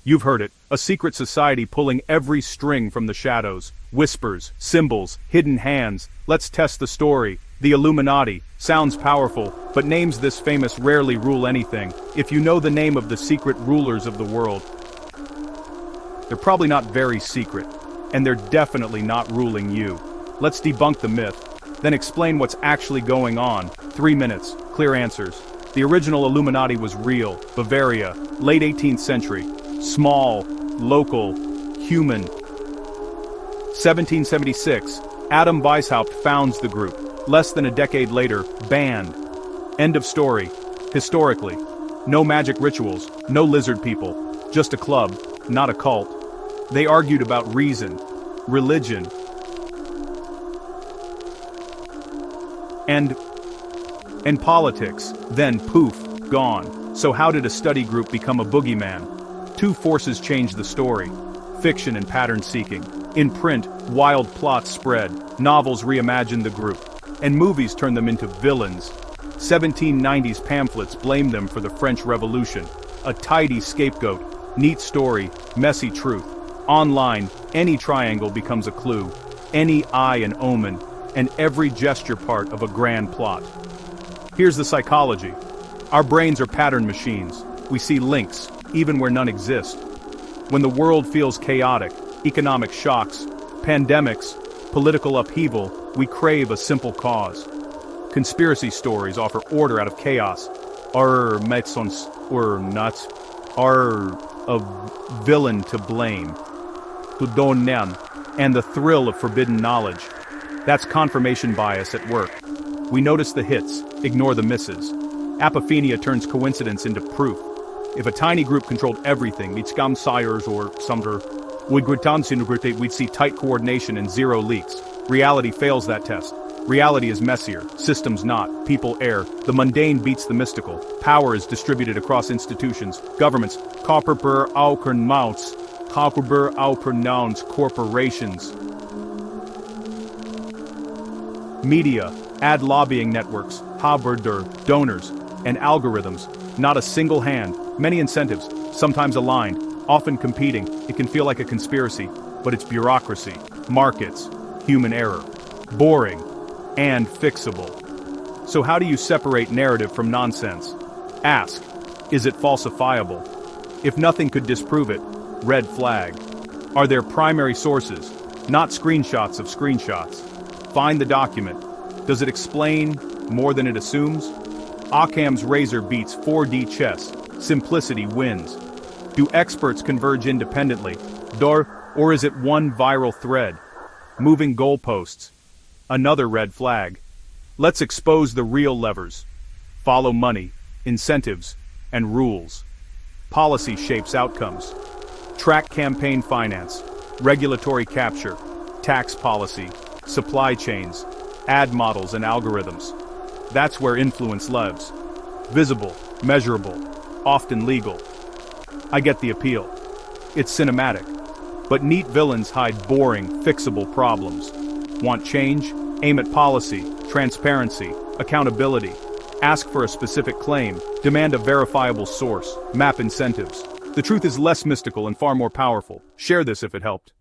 You've heard it, a secret society pulling every string from the shadows. Whispers, symbols, hidden hands. Let's test the story. The Illuminati. Sounds powerful, but names this famous rarely rule anything. If you know the name of the secret rulers of the world, they're probably not very secret, and they're definitely not ruling you. Let's debunk the myth, then explain what's actually going on. 3 minutes, clear answers. The original Illuminati was real, Bavaria, late 18th century. Small, local, human. 1776, Adam Weishaupt founds the group. Less than a decade later, banned. End of story. Historically, no magic rituals, no lizard people, just a club, not a cult. They argued about reason, religion, and politics. Then poof, gone. So how did a study group become a boogeyman? Two forces changed the story: fiction and pattern seeking. In print, wild plots spread, novels reimagined the group, and movies turned them into villains. 1790s pamphlets blamed them for the French Revolution. A tidy scapegoat, neat story, messy truth. Online, any triangle becomes a clue, any eye an omen, and every gesture part of a grand plot. Here's the psychology. Our brains are pattern machines. We see links, even where none exist. When the world feels chaotic, economic shocks, pandemics, political upheaval, we crave a simple cause. Conspiracy stories offer order out of chaos. Médecins or nuts are a villain to blame. And the thrill of forbidden knowledge. That's confirmation bias at work. We notice the hits, ignore the misses. Apophenia turns coincidence into proof. If a tiny group controlled everything, we'd scam sires or sumter, we'd see tight coordination and zero leaks. Reality fails that test. Reality is messier, systems not, people err, the mundane beats the mystical, power is distributed across institutions, governments, corporations. Media, ad lobbying networks, donors, and algorithms. Not a single hand, many incentives, sometimes aligned, often competing. It can feel like a conspiracy, but it's bureaucracy, markets, human error. Boring and fixable. So how do you separate narrative from nonsense? Ask, is it falsifiable? If nothing could disprove it, red flag. Are there primary sources, not screenshots of screenshots? Find the document. Does it explain more than it assumes? Occam's razor beats 4D chess. Simplicity wins. Do experts converge independently? Or is it one viral thread? Moving goalposts. Another red flag. Let's expose the real levers. Follow money, incentives, and rules. Policy shapes outcomes. Track campaign finance, regulatory capture, tax policy, supply chains, ad models and algorithms. That's where influence lives. Visible, measurable, often legal. I get the appeal. It's cinematic. But neat villains hide boring, fixable problems. Want change? Aim at policy, transparency, accountability. Ask for a specific claim. Demand a verifiable source. Map incentives. The truth is less mystical and far more powerful. Share this if it helped.